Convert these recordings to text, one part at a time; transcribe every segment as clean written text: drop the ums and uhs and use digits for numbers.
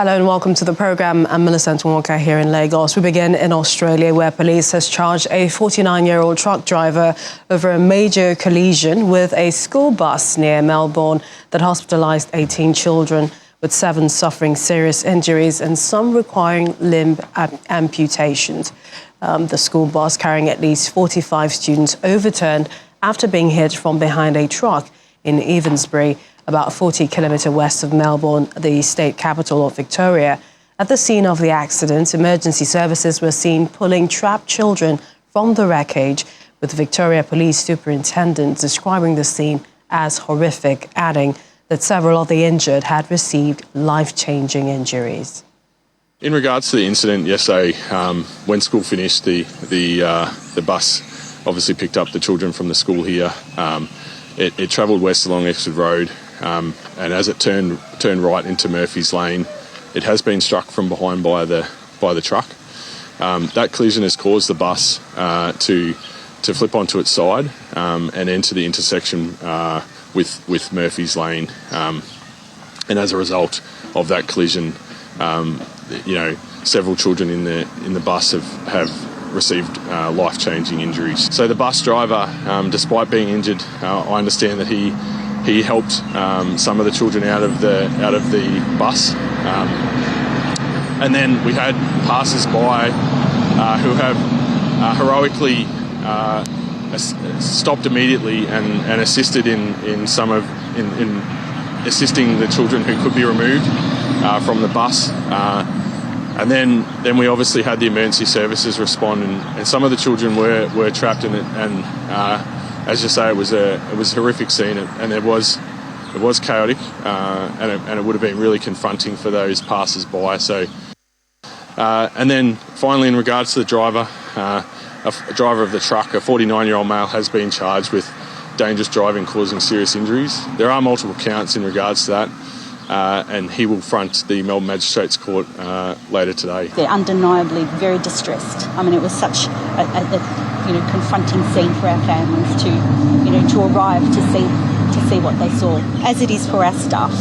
Hello and welcome to the programme. I'm Millicent Walker here in Lagos. We begin in Australia, where police has charged a 49-year-old truck driver over a major collision with a school bus near Melbourne that hospitalised 18 children, with 7 suffering serious injuries and some requiring limb amputations. The school bus, carrying at least 45 students, overturned after being hit from behind a truck in Evansbury, about 40 kilometres west of Melbourne, the state capital of Victoria. At the scene of the accident, emergency services were seen pulling trapped children from the wreckage, with Victoria Police Superintendent describing the scene as horrific, adding that several of the injured had received life-changing injuries. In regards to the incident yesterday, when school finished, the bus obviously picked up the children from the school here. It travelled west along Exford Road, and as it turned right into Murphy's Lane, it has been struck from behind by the truck. That collision has caused the bus to flip onto its side and enter the intersection with Murphy's Lane. And as a result of that collision, several children in the bus have received life-changing injuries. So the bus driver, despite being injured, I understand that he helped some of the children out of the bus, and then we had passers-by who have heroically stopped immediately and assisted in assisting the children who could be removed from the bus. And then we obviously had the emergency services respond, and some of the children were trapped in it. And as you say, it was a horrific scene, and it was chaotic, and it would have been really confronting for those passers-by. So, and then finally, in regards to the driver, a driver of the truck, a 49-year-old male, has been charged with dangerous driving causing serious injuries. There are multiple counts in regards to that. And he will front the Melbourne Magistrates Court later today. They're undeniably very distressed. I mean, it was such a confronting scene for our families to arrive to see what they saw. As it is for our staff,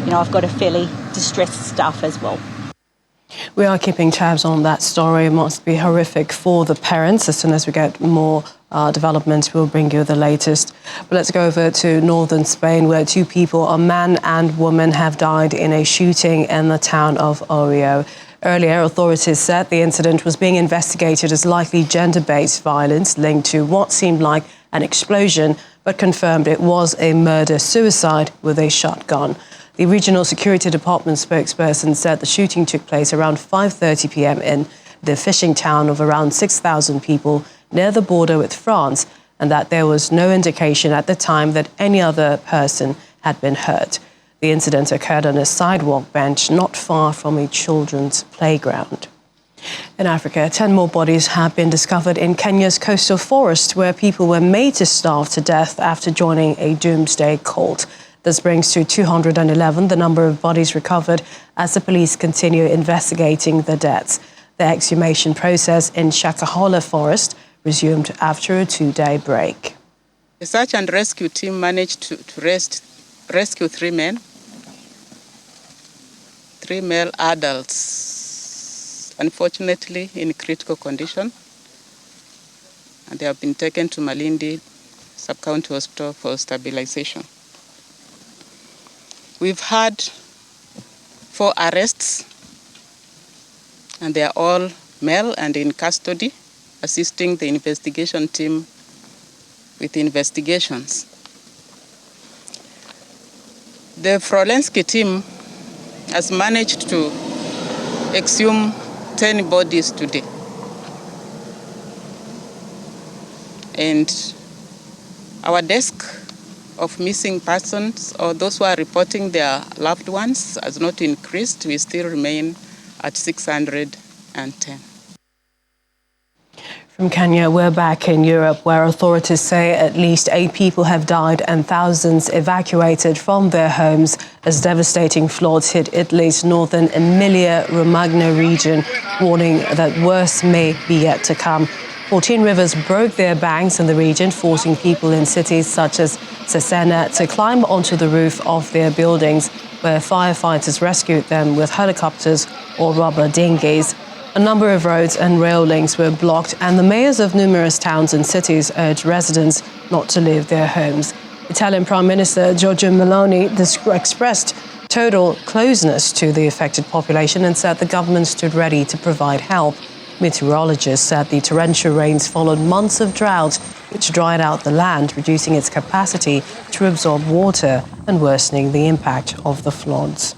I've got a fairly distressed staff as well. We are keeping tabs on that story. It must be horrific for the parents. As soon as we get more developments, we'll bring you the latest. But let's go over to northern Spain, where 2 people, a man and woman, have died in a shooting in the town of Orio. Earlier, authorities said the incident was being investigated as likely gender-based violence linked to what seemed like an explosion, but confirmed it was a murder-suicide with a shotgun. The Regional Security Department spokesperson said the shooting took place around 5:30 p.m. in the fishing town of around 6,000 people near the border with France, and that there was no indication at the time that any other person had been hurt. The incident occurred on a sidewalk bench not far from a children's playground. In Africa, 10 more bodies have been discovered in Kenya's coastal forest, where people were made to starve to death after joining a doomsday cult. This brings to 211 the number of bodies recovered as the police continue investigating the deaths. The exhumation process in Shakahola Forest resumed after a 2-day break. The search and rescue team managed to rescue 3 men, 3 male adults, unfortunately in critical condition, and they have been taken to Malindi Sub-County Hospital for stabilization. We've had 4 arrests, and they are all male and in custody, assisting the investigation team with investigations. The Frolensky team has managed to exhume 10 bodies today. And our desk of missing persons, or those who are reporting their loved ones, has not increased. We still remain at 610. From Kenya, we're back in Europe, where authorities say at least 8 people have died and thousands evacuated from their homes as devastating floods hit Italy's northern Emilia-Romagna region, warning that worse may be yet to come. 14 rivers broke their banks in the region, forcing people in cities such as Cesena to climb onto the roof of their buildings. where firefighters rescued them with helicopters or rubber dinghies. A number of roads and rail links were blocked, and the mayors of numerous towns and cities urged residents not to leave their homes. Italian Prime Minister Giorgia Meloni expressed total closeness to the affected population and said the government stood ready to provide help. Meteorologists said the torrential rains followed months of drought, which dried out the land, reducing its capacity to absorb water and worsening the impact of the floods.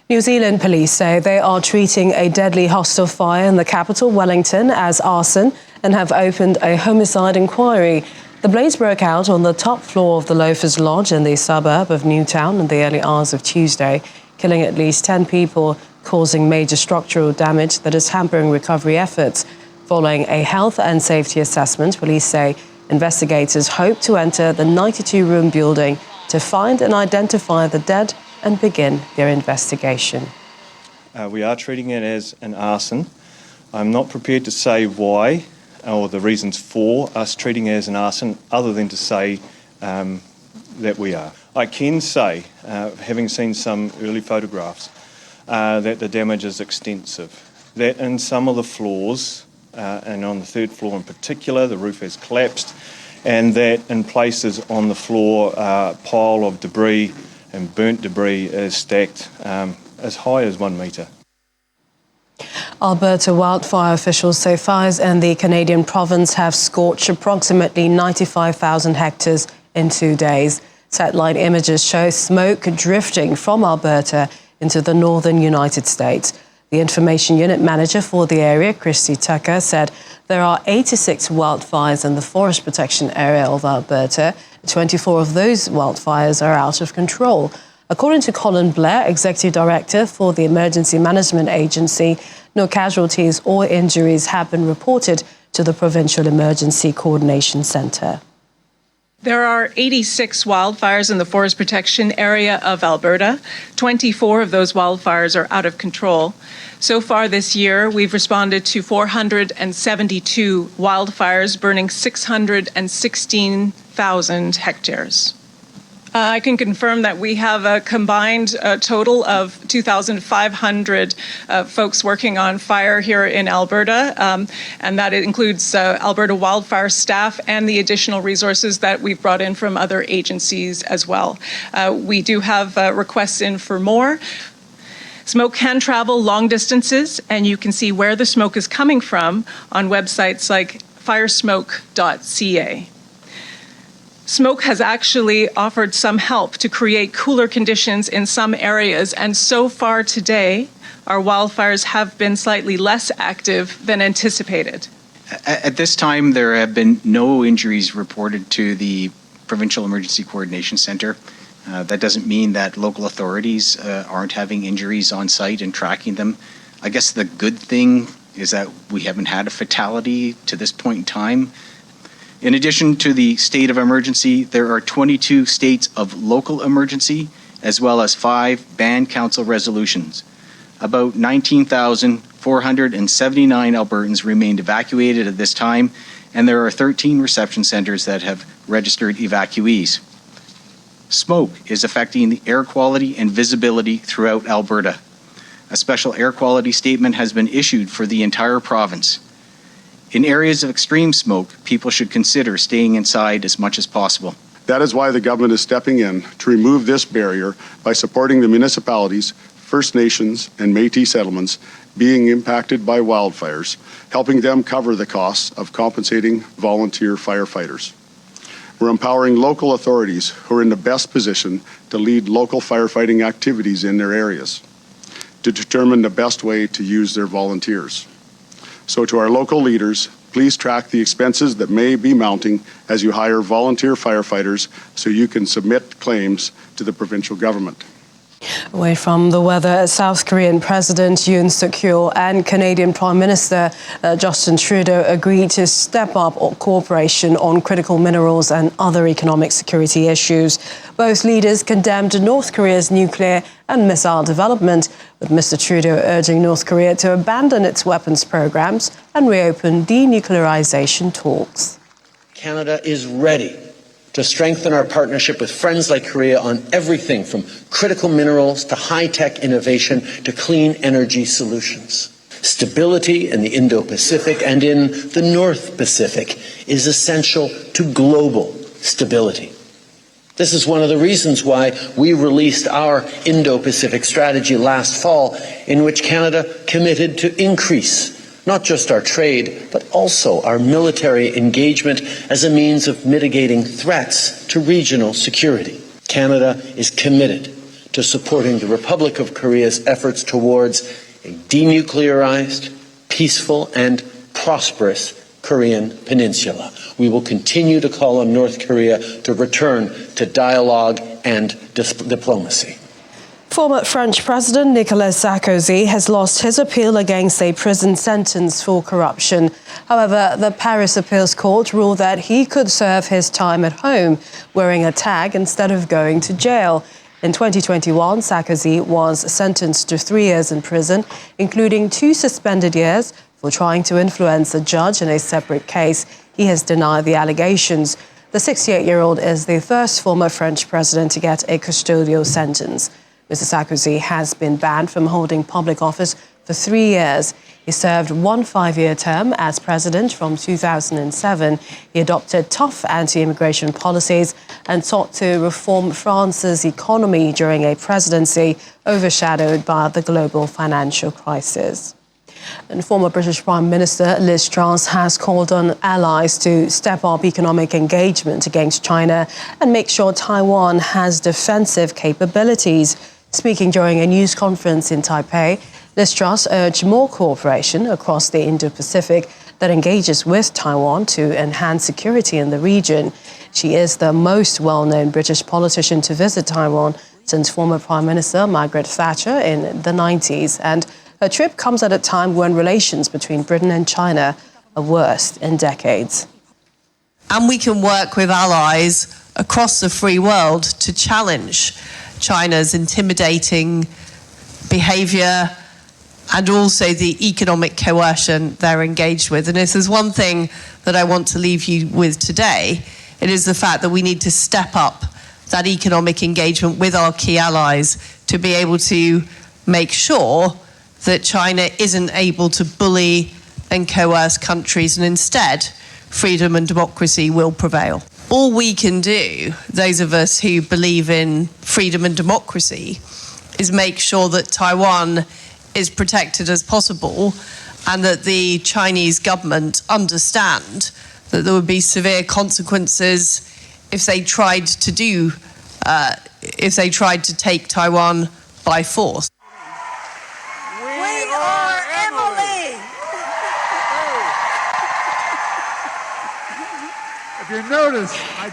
New Zealand police say they are treating a deadly hostel fire in the capital, Wellington, as arson and have opened a homicide inquiry. The blaze broke out on the top floor of the Loafers Lodge in the suburb of Newtown in the early hours of Tuesday, killing at least 10 people, causing major structural damage that is hampering recovery efforts. Following a health and safety assessment, police say investigators hope to enter the 92-room building to find and identify the dead and begin their investigation. We are treating it as an arson. I'm not prepared to say why or the reasons for us treating it as an arson, other than to say that we are. I can say, having seen some early photographs, that the damage is extensive. That in some of the floors, and on the third floor in particular, the roof has collapsed, and that in places on the floor, a pile of debris and burnt debris is stacked as high as 1 metre. Alberta wildfire officials say fires in the Canadian province have scorched approximately 95,000 hectares in 2 days. Satellite images show smoke drifting from Alberta into the northern United States. The information unit manager for the area, Christy Tucker, said there are 86 wildfires in the forest protection area of Alberta. 24 of those wildfires are out of control. According to Colin Blair, Executive Director for the Emergency Management Agency, no casualties or injuries have been reported to the Provincial Emergency Coordination Centre. There are 86 wildfires in the forest protection area of Alberta. 24 of those wildfires are out of control. So far this year, we've responded to 472 wildfires, burning 616,000 hectares. I can confirm that we have a combined total of 2,500 folks working on fire here in Alberta, and that includes Alberta wildfire staff and the additional resources that we've brought in from other agencies as well. We do have requests in for more. Smoke can travel long distances, and you can see where the smoke is coming from on websites like firesmoke.ca. Smoke has actually offered some help to create cooler conditions in some areas, and so far today, our wildfires have been slightly less active than anticipated. At this time, there have been no injuries reported to the Provincial Emergency Coordination Centre. That doesn't mean that local authorities aren't having injuries on site and tracking them. I guess the good thing is that we haven't had a fatality to this point in time. In addition to the state of emergency, there are 22 states of local emergency, as well as 5 band council resolutions. About 19,479 Albertans remained evacuated at this time, and there are 13 reception centers that have registered evacuees. Smoke is affecting the air quality and visibility throughout Alberta. A special air quality statement has been issued for the entire province. In areas of extreme smoke, people should consider staying inside as much as possible. That is why the government is stepping in to remove this barrier by supporting the municipalities, First Nations, and Métis settlements being impacted by wildfires, helping them cover the costs of compensating volunteer firefighters. We're empowering local authorities who are in the best position to lead local firefighting activities in their areas, to determine the best way to use their volunteers. So to our local leaders, please track the expenses that may be mounting as you hire volunteer firefighters so you can submit claims to the provincial government. Away from the weather, South Korean President Yoon Suk-yeol and Canadian Prime Minister Justin Trudeau agreed to step up cooperation on critical minerals and other economic security issues. Both leaders condemned North Korea's nuclear and missile development, with Mr. Trudeau urging North Korea to abandon its weapons programs and reopen denuclearization talks. Canada is ready to strengthen our partnership with friends like Korea on everything from critical minerals to high-tech innovation to clean energy solutions. Stability in the Indo-Pacific and in the North Pacific is essential to global stability. This is one of the reasons why we released our Indo-Pacific strategy last fall, in which Canada committed to increase not just our trade, but also our military engagement as a means of mitigating threats to regional security. Canada is committed to supporting the Republic of Korea's efforts towards a denuclearized, peaceful, and prosperous Korean peninsula. We will continue to call on North Korea to return to dialogue and diplomacy. Former French President Nicolas Sarkozy has lost his appeal against a prison sentence for corruption. However, the Paris Appeals Court ruled that he could serve his time at home wearing a tag instead of going to jail. In 2021, Sarkozy was sentenced to 3 years in prison, including 2 suspended years for trying to influence a judge in a separate case. He has denied the allegations. The 68-year-old is the first former French president to get a custodial sentence. Mr. Sarkozy has been banned from holding public office for 3 years. He served 1 5-year term as president from 2007. He adopted tough anti-immigration policies and sought to reform France's economy during a presidency overshadowed by the global financial crisis. And former British Prime Minister Liz Truss has called on allies to step up economic engagement against China and make sure Taiwan has defensive capabilities. Speaking during a news conference in Taipei, Liz Truss urged more cooperation across the Indo-Pacific that engages with Taiwan to enhance security in the region. She is the most well-known British politician to visit Taiwan since former Prime Minister Margaret Thatcher in the 90s, and her trip comes at a time when relations between Britain and China are worst in decades. And we can work with allies across the free world to challenge China's intimidating behaviour and also the economic coercion they're engaged with. And if there's one thing that I want to leave you with today, it is the fact that we need to step up that economic engagement with our key allies to be able to make sure that China isn't able to bully and coerce countries, and instead freedom and democracy will prevail. All we can do, those of us who believe in freedom and democracy, is make sure that Taiwan is protected as possible and that the Chinese government understand that there would be severe consequences if they tried to take Taiwan by force.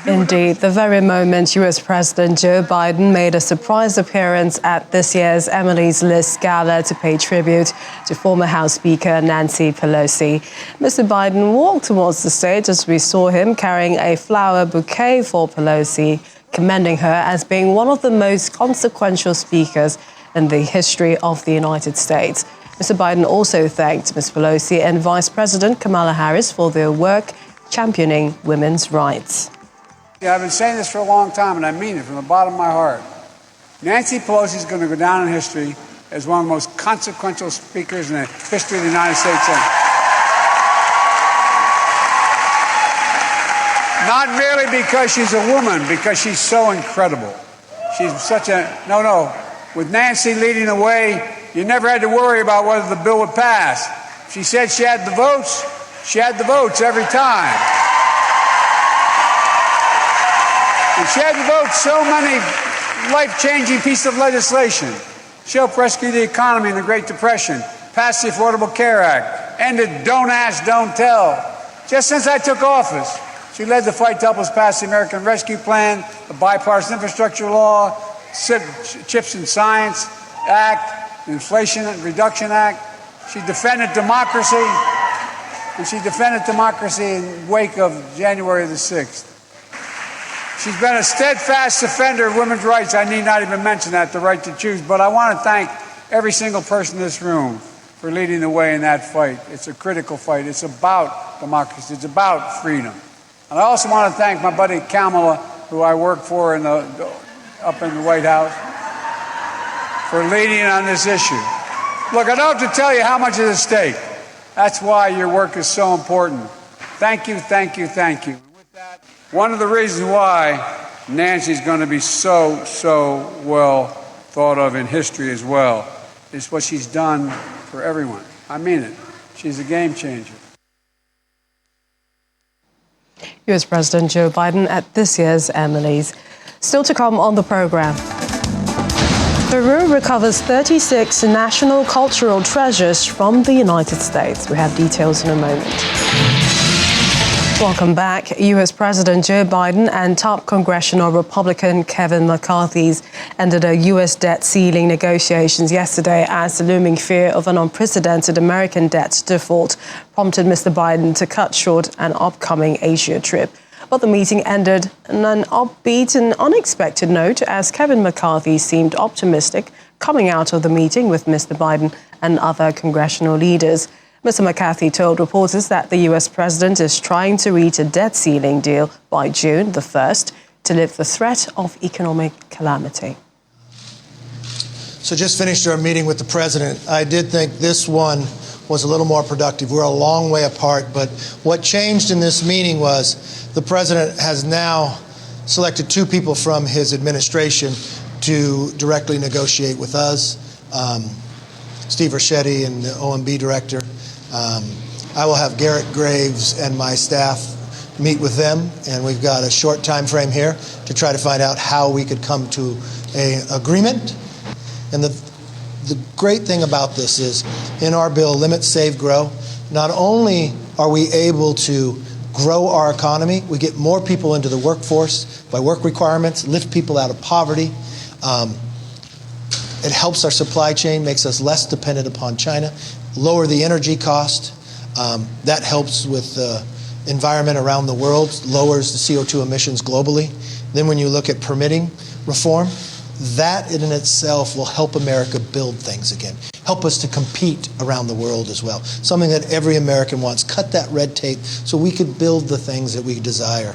Indeed, the very moment US President Joe Biden made a surprise appearance at this year's Emily's List Gala to pay tribute to former House Speaker Nancy Pelosi. Mr. Biden walked towards the stage as we saw him carrying a flower bouquet for Pelosi, commending her as being one of the most consequential speakers in the history of the United States. Mr. Biden also thanked Ms. Pelosi and Vice President Kamala Harris for their work championing women's rights. Yeah, I've been saying this for a long time, and I mean it from the bottom of my heart. Nancy Pelosi is going to go down in history as one of the most consequential speakers in the history of the United States Senate. Not merely because she's a woman, because she's so incredible. She's such a... No. With Nancy leading the way, you never had to worry about whether the bill would pass. She said she had the votes. She had the votes every time. And she had the votes, so many life-changing pieces of legislation. She helped rescue the economy in the Great Depression, passed the Affordable Care Act, ended Don't Ask, Don't Tell. Just since I took office, she led the fight to help us pass the American Rescue Plan, the Bipartisan Infrastructure Law, Chips and Science Act, the Inflation Reduction Act. She defended democracy. And she defended democracy in the wake of January the 6th. She's been a steadfast defender of women's rights. I need not even mention that, the right to choose. But I want to thank every single person in this room for leading the way in that fight. It's a critical fight. It's about democracy. It's about freedom. And I also want to thank my buddy Kamala who I work for up in the White House, for leading on this issue. Look, I don't have to tell you how much is at stake. That's why your work is so important. Thank you, thank you, thank you. And with that, one of the reasons why Nancy's going to be so well thought of in history as well is what she's done for everyone. I mean it. She's a game changer. US President Joe Biden at this year's Emmys. Still to come on the program. Peru recovers 36 national cultural treasures from the United States. We have details in a moment. Welcome back. US President Joe Biden and top congressional Republican Kevin McCarthy ended a US debt ceiling negotiations yesterday as the looming fear of an unprecedented American debt default prompted Mr. Biden to cut short an upcoming Asia trip. But the meeting ended on an upbeat and unexpected note as Kevin McCarthy seemed optimistic coming out of the meeting with Mr. Biden and other congressional leaders. Mr. McCarthy told reporters that the US president is trying to reach a debt ceiling deal by June the 1st to lift the threat of economic calamity. So just finished our meeting with the president. I did think this one was a little more productive. We're a long way apart, but what changed in this meeting was the president has now selected two people from his administration to directly negotiate with us, Steve Ricchetti and the OMB director. I will have Garrett Graves and my staff meet with them, and we've got a short time frame here to try to find out how we could come to an agreement. And the great thing about this is, in our bill, Limit, Save, Grow, not only are we able to grow our economy, we get more people into the workforce by work requirements, lift people out of poverty. It helps our supply chain, makes us less dependent upon China, lower the energy cost. That helps with the environment around the world, lowers the CO2 emissions globally. Then when you look at permitting reform, that in itself will help America build things again, help us to compete around the world as well. Something that every American wants. Cut that red tape so we could build the things that we desire.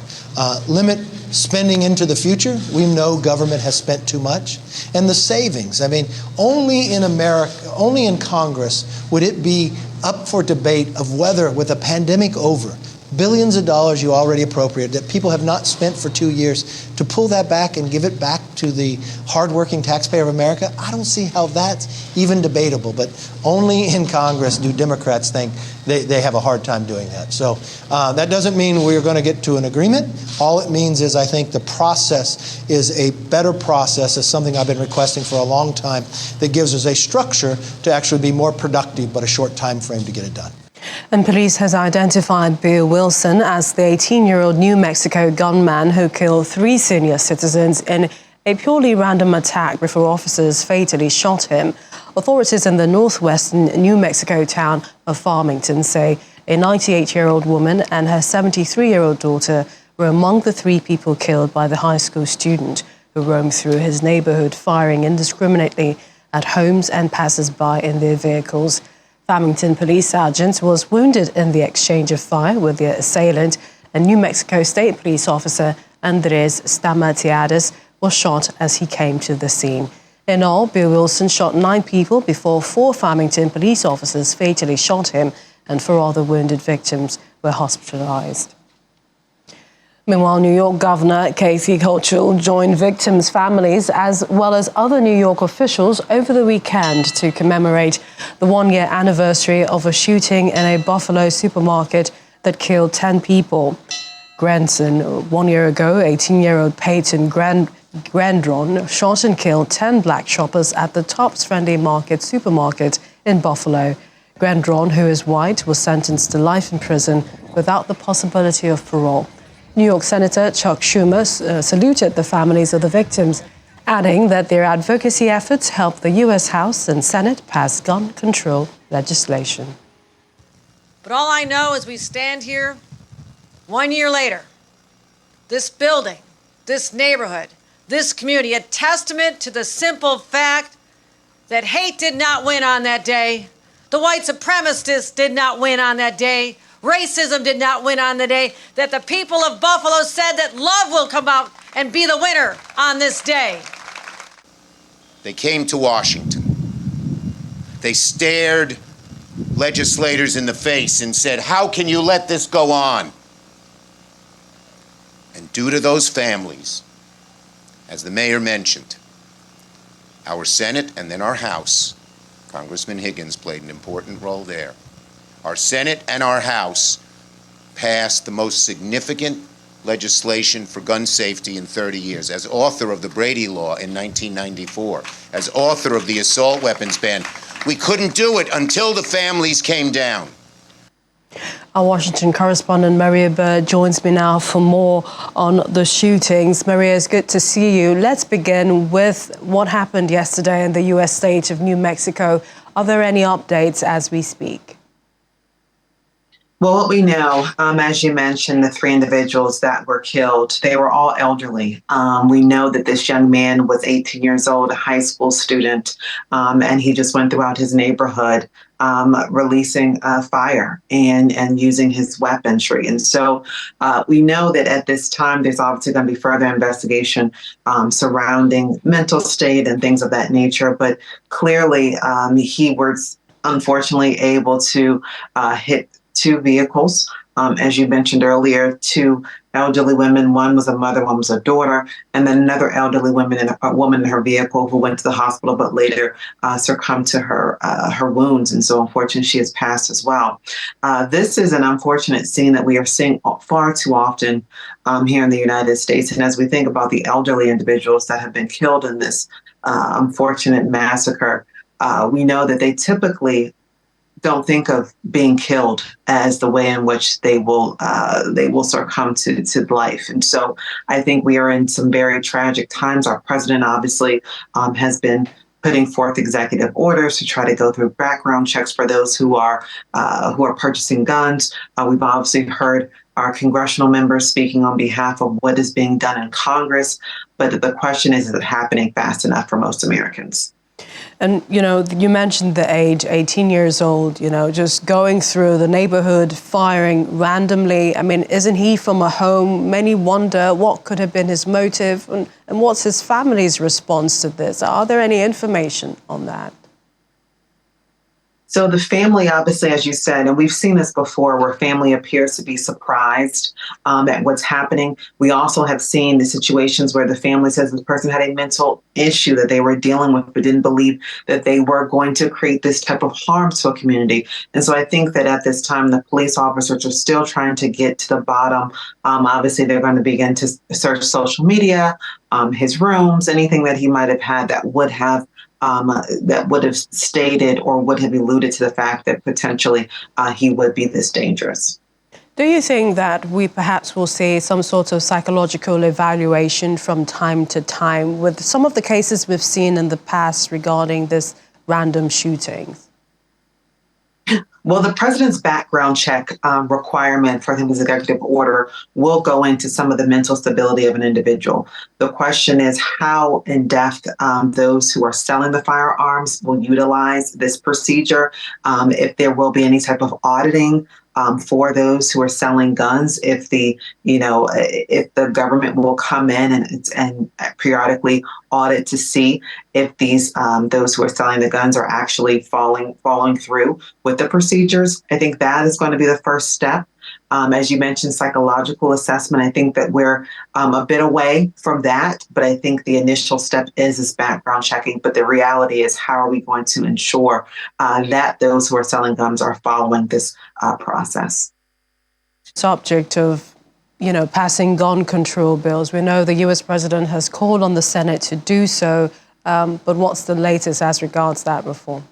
Limit spending into the future. We know government has spent too much. And the savings. I mean, only in America, only in Congress would it be up for debate of whether, with a pandemic over, billions of dollars you already appropriated that people have not spent for 2 years, to pull that back and give it back to the hardworking taxpayer of America, I don't see how that's even debatable. But only in Congress do Democrats think they have a hard time doing that. So that doesn't mean we're going to get to an agreement. All it means is I think the process is a better process, is something I've been requesting for a long time, that gives us a structure to actually be more productive, but a short time frame to get it done. And police has identified Bill Wilson as the 18-year-old New Mexico gunman who killed 3 senior citizens in a purely random attack before officers fatally shot him. Authorities in the northwestern New Mexico town of Farmington say a 98-year-old woman and her 73-year-old daughter were among the 3 people killed by the high school student who roamed through his neighborhood firing indiscriminately at homes and passers-by in their vehicles. Farmington police sergeant was wounded in the exchange of fire with the assailant, and New Mexico State Police officer Andres Stamatiades was shot as he came to the scene. In all, Bill Wilson shot 9 people before 4 Farmington police officers fatally shot him, and 4 other wounded victims were hospitalized. Meanwhile, New York Governor Kathy Hochul joined victims' families as well as other New York officials over the weekend to commemorate the 1-year anniversary of a shooting in a Buffalo supermarket that killed 10 people. Grandson, 1 year ago, 18-year-old Peyton Grandron shot and killed 10 black shoppers at the Tops Friendly Market supermarket in Buffalo. Grandron, who is white, was sentenced to life in prison without the possibility of parole. New York Senator Chuck Schumer saluted the families of the victims, adding that their advocacy efforts helped the U.S. House and Senate pass gun control legislation. But all I know is we stand here 1 year later, this building, this neighborhood, this community, a testament to the simple fact that hate did not win on that day. The white supremacists did not win on that day. racism did not win on the day, that the people of Buffalo said that love will come out and be the winner on this day. They came to Washington. They stared legislators in the face and said, "How can you let this go on?" And due to those families, as the mayor mentioned, our Senate and then our House, Congressman Higgins played an important role there. Our Senate and our House passed the most significant legislation for gun safety in 30 years. As author of the Brady Law in 1994, as author of the assault weapons ban, we couldn't do it until the families came down. Our Washington correspondent Maria Bird joins me now for more on the shootings. Maria, it's good to see you. Let's begin with what happened yesterday in the U.S. state of New Mexico. Are there any updates as we speak? Well, what we know, as you mentioned, the three individuals that were killed, they were all elderly. We know that this young man was 18 years old, a high school student, and he just went throughout his neighborhood releasing fire and using his weaponry. And so we know that at this time, there's obviously going to be further investigation surrounding mental state and things of that nature. But clearly, he was unfortunately able to hit two vehicles. As you mentioned earlier, two elderly women. One was a mother, one was a daughter, and then another elderly woman in her vehicle who went to the hospital, but later succumbed to her wounds. And so unfortunately, she has passed as well. This is an unfortunate scene that we are seeing far too often here in the United States. And as we think about the elderly individuals that have been killed in this unfortunate massacre, we know that they typically don't think of being killed as the way in which they will succumb to life. And so I think we are in some very tragic times. Our president obviously has been putting forth executive orders to try to go through background checks for those who are purchasing guns. We've obviously heard our congressional members speaking on behalf of what is being done in Congress. But the question is it happening fast enough for most Americans? And, you mentioned the age, 18 years old, just going through the neighborhood, firing randomly. I mean, isn't he from a home? Many wonder what could have been his motive and what's his family's response to this? Are there any information on that? So the family, obviously, as you said, and we've seen this before, where family appears to be surprised at what's happening. We also have seen the situations where the family says the person had a mental issue that they were dealing with, but didn't believe that they were going to create this type of harm to a community. And so I think that at this time, the police officers are still trying to get to the bottom. Obviously, they're going to begin to search social media, his rooms, anything that he might have had that would have stated or would have alluded to the fact that potentially he would be this dangerous. Do you think that we perhaps will see some sort of psychological evaluation from time to time with some of the cases we've seen in the past regarding this random shootings? Well, the president's background check requirement for his executive order will go into some of the mental stability of an individual. The question is how in depth those who are selling the firearms will utilize this procedure, if there will be any type of auditing for those who are selling guns, if the government will come in and periodically audit to see if those who are selling the guns are actually following through with the procedures. I think that is going to be the first step. As you mentioned, psychological assessment, I think that we're a bit away from that, but I think the initial step is this background checking. But the reality is, how are we going to ensure that those who are selling guns are following this process? Subject of, passing gun control bills. We know the U.S. president has called on the Senate to do so, but what's the latest as regards that reform?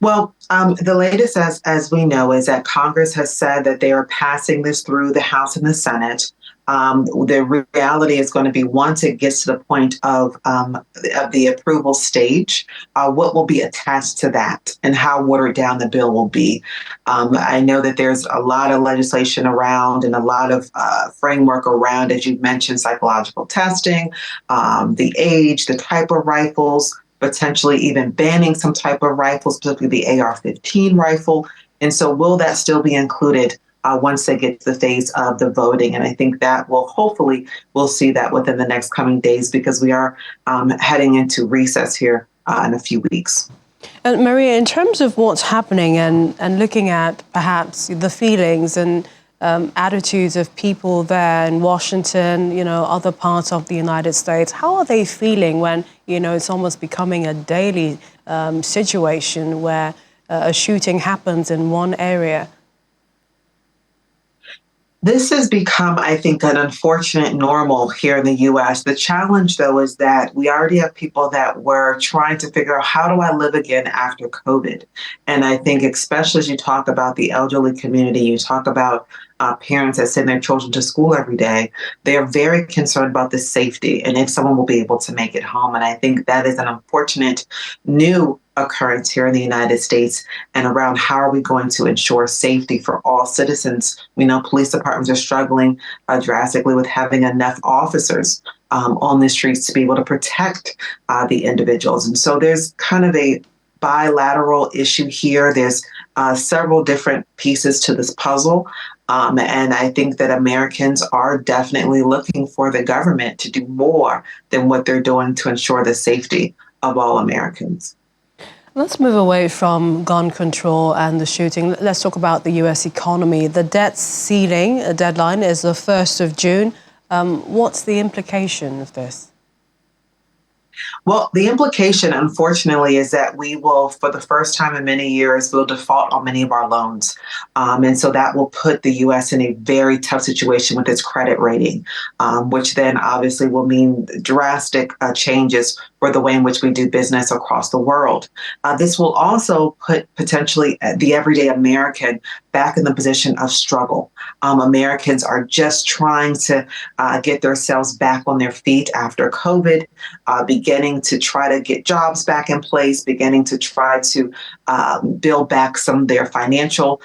Well, the latest, as we know, is that Congress has said that they are passing this through the House and the Senate. The reality is going to be, once it gets to the point of the approval stage, what will be attached to that and how watered down the bill will be. I know that there's a lot of legislation around and a lot of framework around, as you mentioned, psychological testing, the age, the type of rifles, potentially even banning some type of rifles, particularly the AR-15 rifle. And so will that still be included once they get to the phase of the voting? And I think that we'll see that within the next coming days, because we are heading into recess here in a few weeks. And Maria, in terms of what's happening and looking at perhaps the feelings and attitudes of people there in Washington, other parts of the United States, how are they feeling when, it's almost becoming a daily situation where a shooting happens in one area? This has become, I think, an unfortunate normal here in the U.S. The challenge, though, is that we already have people that were trying to figure out, how do I live again after COVID? And I think, especially as you talk about the elderly community, you talk about parents that send their children to school every day, they are very concerned about the safety and if someone will be able to make it home. And I think that is an unfortunate new occurrence here in the United States, and around how are we going to ensure safety for all citizens. We know police departments are struggling drastically with having enough officers on the streets to be able to protect the individuals. And so there's kind of a bilateral issue here. There's several different pieces to this puzzle. And I think that Americans are definitely looking for the government to do more than what they're doing to ensure the safety of all Americans. Let's move away from gun control and the shooting. Let's talk about the U.S. economy. The debt ceiling deadline is the 1st of June. What's the implication of this? Well, the implication, unfortunately, is that we will, for the first time in many years, will default on many of our loans. And so that will put the U.S. in a very tough situation with its credit rating, which then obviously will mean drastic changes for the way in which we do business across the world. This will also put potentially the everyday American back in the position of struggle. Americans are just trying to get themselves back on their feet after COVID, beginning to try to get jobs back in place, beginning to try to build back some of their financial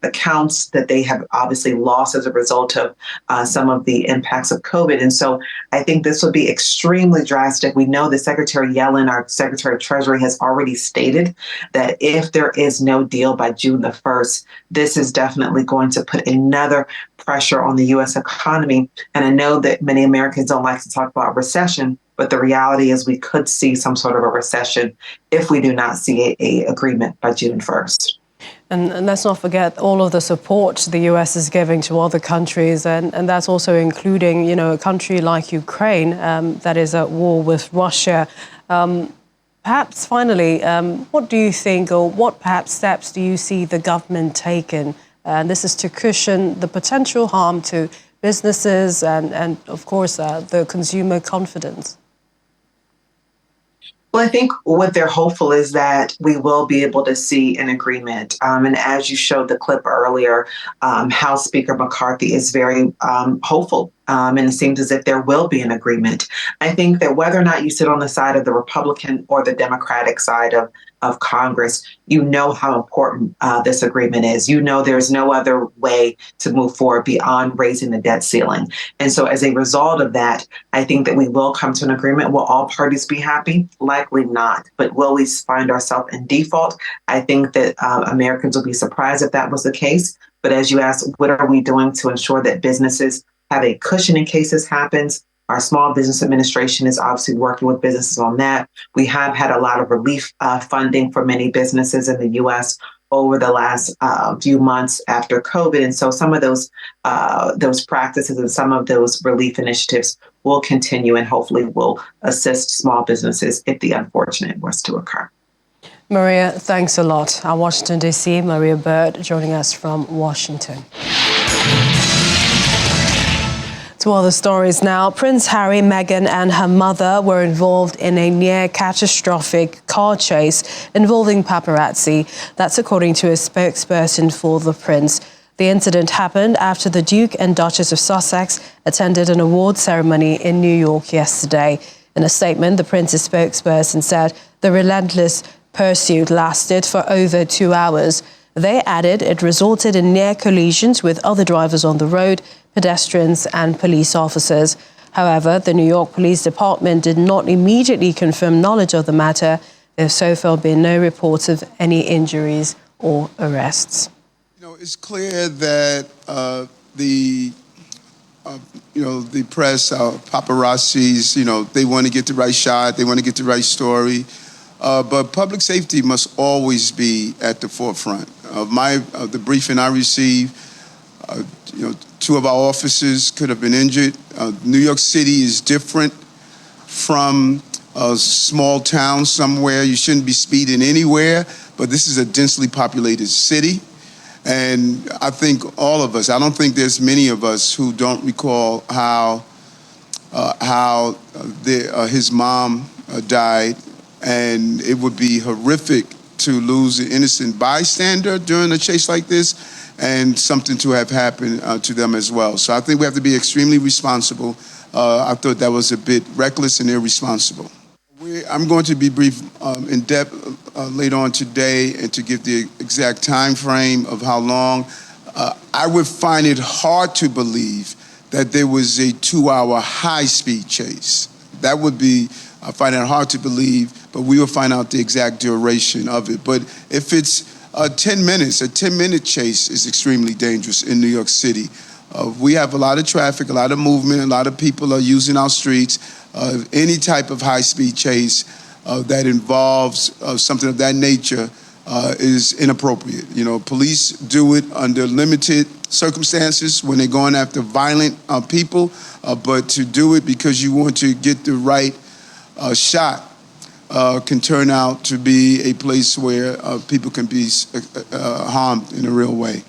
accounts that they have obviously lost as a result of some of the impacts of COVID. And so I think this will be extremely drastic. We know that Secretary Yellen, our Secretary of Treasury, has already stated that if there is no deal by June the 1st, this is definitely going to put another pressure on the U.S. economy. And I know that many Americans don't like to talk about recession, but the reality is we could see some sort of a recession if we do not see a agreement by June 1st. And let's not forget all of the support the U.S. is giving to other countries, and that's also including, a country like Ukraine that is at war with Russia. Perhaps finally, what do you think, or what perhaps steps do you see the government taking? And this is to cushion the potential harm to businesses and of course, the consumer confidence. Well, I think what they're hopeful is that we will be able to see an agreement. And as you showed the clip earlier, House Speaker McCarthy is very hopeful. And it seems as if there will be an agreement. I think that whether or not you sit on the side of the Republican or the Democratic side of Congress, you know how important this agreement is. You know there's no other way to move forward beyond raising the debt ceiling. And so as a result of that, I think that we will come to an agreement. Will all parties be happy? Likely not. But will we find ourselves in default? I think that Americans will be surprised if that was the case. But as you asked, what are we doing to ensure that businesses have a cushion in case this happens? Our Small Business Administration is obviously working with businesses on that. We have had a lot of relief funding for many businesses in the U.S. over the last few months after COVID. And so some of those practices and some of those relief initiatives will continue and hopefully will assist small businesses if the unfortunate was to occur. Maria, thanks a lot. Our Washington, D.C., Maria Bird joining us from Washington. To other stories now. Prince Harry, Meghan and her mother were involved in a near-catastrophic car chase involving paparazzi. That's according to a spokesperson for the prince. The incident happened after the Duke and Duchess of Sussex attended an award ceremony in New York yesterday. In a statement, the prince's spokesperson said the relentless pursuit lasted for over 2 hours. They added it resulted in near collisions with other drivers on the road, pedestrians and police officers. However, the New York Police Department did not immediately confirm knowledge of the matter. There have so far been no reports of any injuries or arrests. It's clear that the press, paparazzis, they want to get the right shot, they want to get the right story. But public safety must always be at the forefront. Of the briefing I received, 2 of our officers could have been injured. New York City is different from a small town somewhere. You shouldn't be speeding anywhere, but this is a densely populated city. And I think all of us, I don't think there's many of us who don't recall how his mom died. And it would be horrific to lose an innocent bystander during a chase like this, and something to have happened to them as well. So I think we have to be extremely responsible. I thought that was a bit reckless and irresponsible. I'm going to be brief in depth later on today, and to give the exact time frame of how long. I would find it hard to believe that there was a 2-hour high-speed chase. That would be, I find it hard to believe, but we will find out the exact duration of it. But if it's 10 minutes, a 10-minute chase is extremely dangerous in New York City. We have a lot of traffic, a lot of movement, a lot of people are using our streets. Any type of high-speed chase that involves something of that nature is inappropriate. Police do it under limited circumstances when they're going after violent people, but to do it because you want to get the right shot can turn out to be a place where people can be harmed in a real way.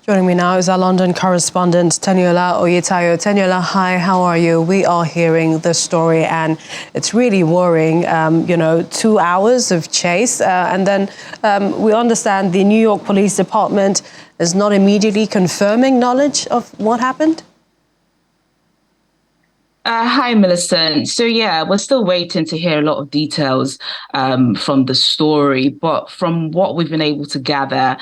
Joining me now is our London correspondent, Teniola Oyetayo. Teniola, hi, how are you? We are hearing the story, and it's really worrying. 2 hours of chase, and then we understand the New York Police Department is not immediately confirming knowledge of what happened. Hi, Millicent. So, we're still waiting to hear a lot of details from the story. But from what we've been able to gather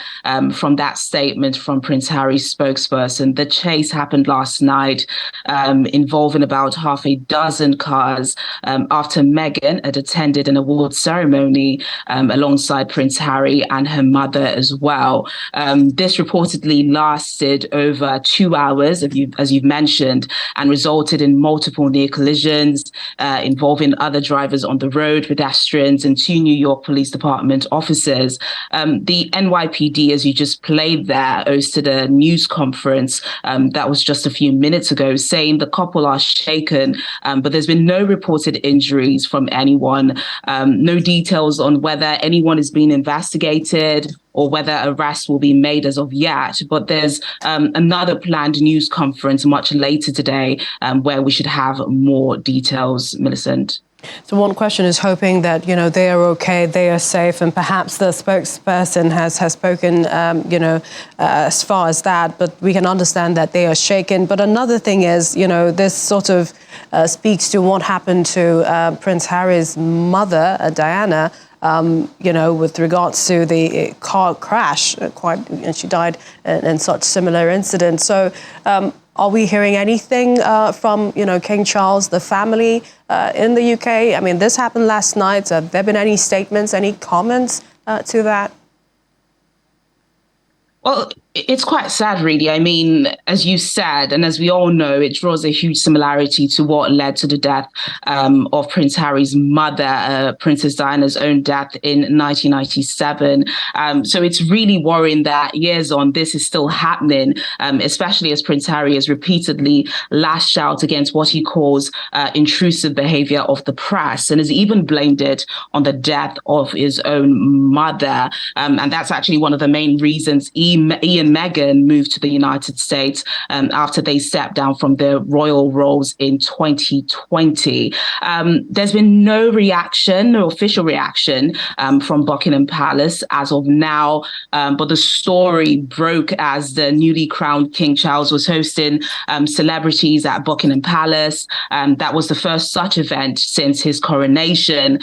from that statement from Prince Harry's spokesperson, the chase happened last night involving about half a dozen cars after Meghan had attended an award ceremony alongside Prince Harry and her mother as well. This reportedly lasted over 2 hours, as you've mentioned, and resulted in multiple near collisions involving other drivers on the road, pedestrians, and 2 New York Police Department officers. The NYPD, as you just played there, hosted a news conference that was just a few minutes ago, saying the couple are shaken, but there's been no reported injuries from anyone, no details on whether anyone is being investigated or whether arrests will be made as of yet. But there's another planned news conference much later today where we should have more details, Millicent. So one question is hoping that, they are okay, they are safe, and perhaps the spokesperson has spoken, as far as that, but we can understand that they are shaken. But another thing is, this sort of speaks to what happened to Prince Harry's mother, Diana, with regards to the car crash, and she died in such similar incidents. So are we hearing anything from, King Charles, the family in the UK? I mean, this happened last night. Have there been any statements, any comments to that? Well, it's quite sad, really. I mean, as you said, and as we all know, it draws a huge similarity to what led to the death of Prince Harry's mother, Princess Diana's own death in 1997. So it's really worrying that years on, this is still happening, especially as Prince Harry has repeatedly lashed out against what he calls intrusive behavior of the press, and has even blamed it on the death of his own mother. And that's actually one of the main reasons he and Meghan moved to the United States after they stepped down from their royal roles in 2020. There's been no official reaction from Buckingham Palace as of now, but the story broke as the newly crowned King Charles was hosting celebrities at Buckingham Palace. That was the first such event since his coronation.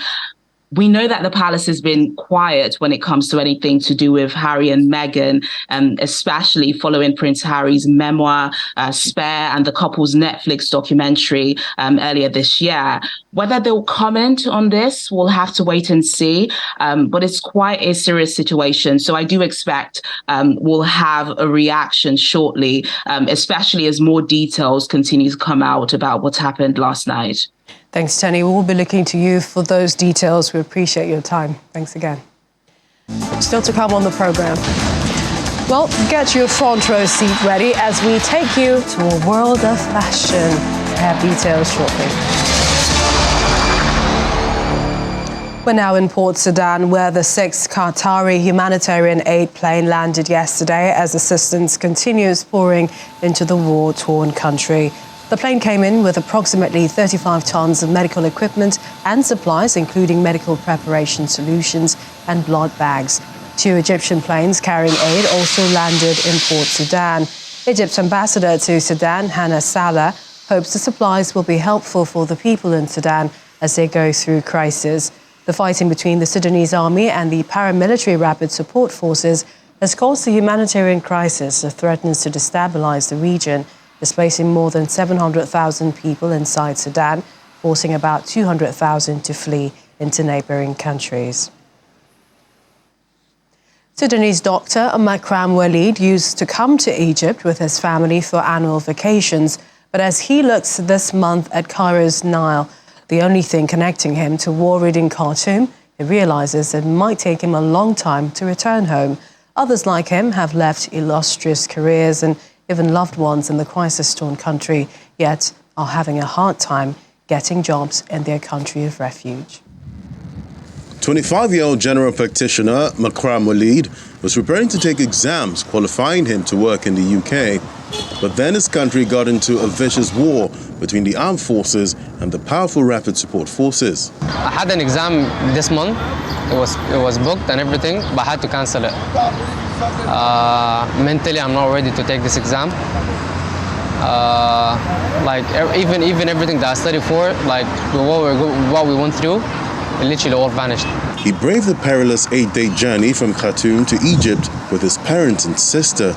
We know that the palace has been quiet when it comes to anything to do with Harry and Meghan, especially following Prince Harry's memoir, Spare, and the couple's Netflix documentary earlier this year. Whether they'll comment on this, we'll have to wait and see. But it's quite a serious situation. So I do expect we'll have a reaction shortly, especially as more details continue to come out about what happened last night. Thanks, Tenny. We'll be looking to you for those details. We appreciate your time. Thanks again. Still to come on the programme. Well, get your front row seat ready as we take you to a world of fashion. I have details shortly. We're now in Port Sudan, where the 6th Qatari humanitarian aid plane landed yesterday as assistance continues pouring into the war-torn country. The plane came in with approximately 35 tons of medical equipment and supplies, including medical preparation solutions and blood bags. 2 Egyptian planes carrying aid also landed in Port Sudan. Egypt's ambassador to Sudan, Hannah Salah, hopes the supplies will be helpful for the people in Sudan as they go through crisis. The fighting between the Sudanese army and the paramilitary rapid support forces has caused a humanitarian crisis that threatens to destabilize the region, displacing more than 700,000 people inside Sudan, forcing about 200,000 to flee into neighbouring countries. Sudanese doctor Makram Walid used to come to Egypt with his family for annual vacations, but as he looks this month at Cairo's Nile, the only thing connecting him to war-ridden Khartoum, he realises it might take him a long time to return home. Others like him have left illustrious careers and even loved ones in the crisis-torn country, yet are having a hard time getting jobs in their country of refuge. 25-year-old general practitioner Makram Walid was preparing to take exams qualifying him to work in the UK, but then his country got into a vicious war between the armed forces and the powerful rapid support forces. I had an exam this month. It was booked and everything, but I had to cancel it. Mentally, I'm not ready to take this exam. Even everything that I studied for, like what we went through, it literally all vanished. He braved the perilous 8-day journey from Khartoum to Egypt with his parents and sister.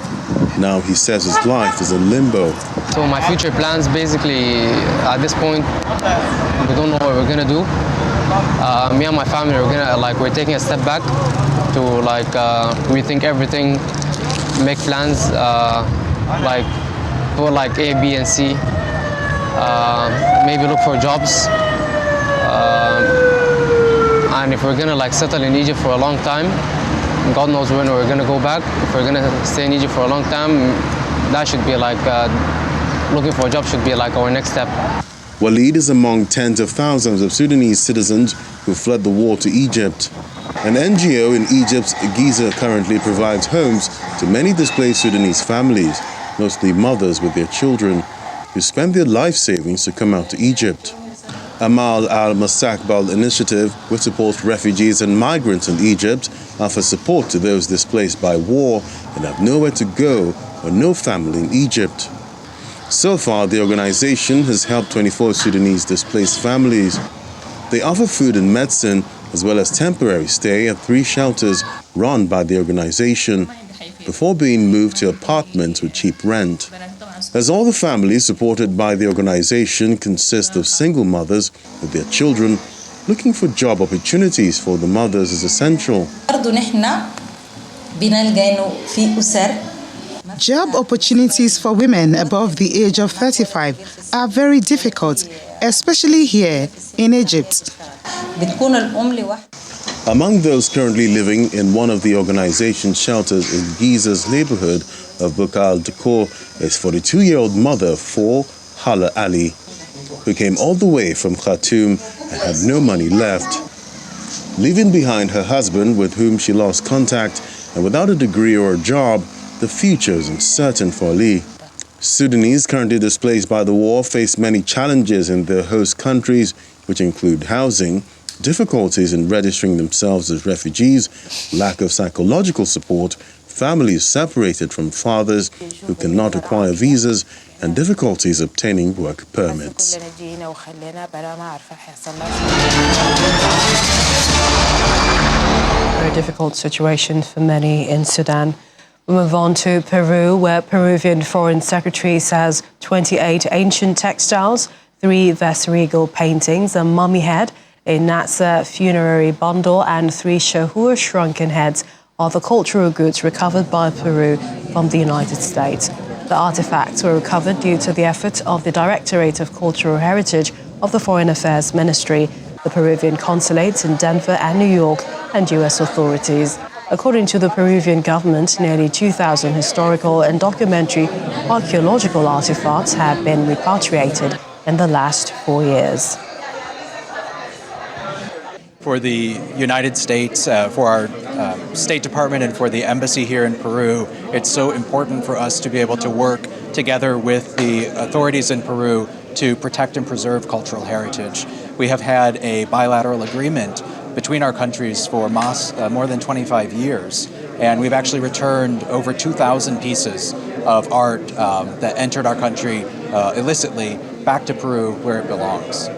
Now he says his life is in limbo. So my future plans, basically, at this point, we don't know what we're gonna do. Me and my family, we're taking a step back to rethink everything, make plans, for A, B, and C. Maybe look for jobs. And if we're gonna settle in Egypt for a long time, God knows when we're gonna go back. If we're gonna stay in Egypt for a long time, that should be looking for a job should be our next step. Walid is among tens of thousands of Sudanese citizens who fled the war to Egypt. An NGO in Egypt's Giza currently provides homes to many displaced Sudanese families, mostly mothers with their children, who spend their life savings to come out to Egypt. Amal al-Masakbal initiative, which supports refugees and migrants in Egypt, offers support to those displaced by war and have nowhere to go or no family in Egypt. So far, the organization has helped 24 Sudanese displaced families. They offer food and medicine, as well as temporary stay at 3 shelters run by the organization, before being moved to apartments with cheap rent. As all the families supported by the organization consist of single mothers with their children, looking for job opportunities for the mothers is essential. Job opportunities for women above the age of 35 are very difficult, especially here in Egypt. Among those currently living in one of the organization's shelters in Giza's neighborhood of Bukal Dekor is 42-year-old mother of 4, Hala Ali, who came all the way from Khartoum and had no money left. Leaving behind her husband, with whom she lost contact, and without a degree or a job, the future is uncertain for Ali. Sudanese currently displaced by the war face many challenges in their host countries, which include housing, difficulties in registering themselves as refugees, lack of psychological support, families separated from fathers who cannot acquire visas, and difficulties obtaining work permits. Very difficult situation for many in Sudan. We move on to Peru, where Peruvian Foreign Secretary says 28 ancient textiles, 3 viceregal paintings, a mummy head, a Natsa funerary bundle, and 3 Shahur shrunken heads are the cultural goods recovered by Peru from the United States. The artifacts were recovered due to the efforts of the Directorate of Cultural Heritage of the Foreign Affairs Ministry, the Peruvian consulates in Denver and New York, and U.S. authorities. According to the Peruvian government, nearly 2,000 historical and documentary archaeological artifacts have been repatriated in the last 4 years. For the United States, for our State Department and for the embassy here in Peru, it's so important for us to be able to work together with the authorities in Peru to protect and preserve cultural heritage. We have had a bilateral agreement between our countries for more than 25 years, and we've actually returned over 2,000 pieces of art that entered our country illicitly back to Peru where it belongs.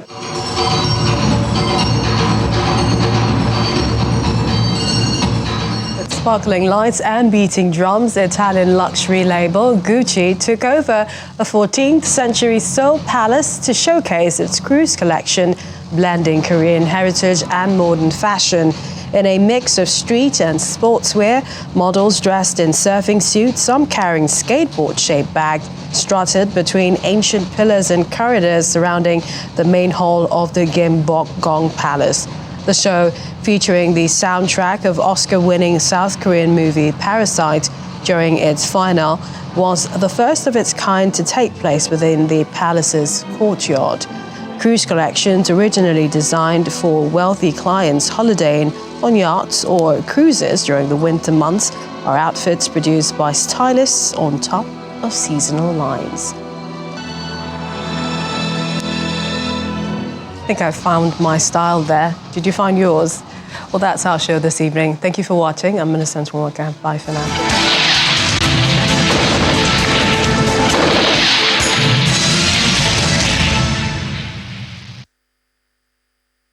Sparkling lights and beating drums, the Italian luxury label Gucci took over a 14th century Seoul palace to showcase its cruise collection, blending Korean heritage and modern fashion. In a mix of street and sportswear, models dressed in surfing suits, some carrying skateboard-shaped bags, strutted between ancient pillars and corridors surrounding the main hall of the Gyeongbokgung Palace. The show, featuring the soundtrack of Oscar-winning South Korean movie Parasite during its final, was the first of its kind to take place within the palace's courtyard. Cruise collections, originally designed for wealthy clients holidaying on yachts or cruises during the winter months, are outfits produced by stylists on top of seasonal lines. I think I found my style there. Did you find yours? Well, that's our show this evening. Thank you for watching. I'm Millicent Walker. Bye for now.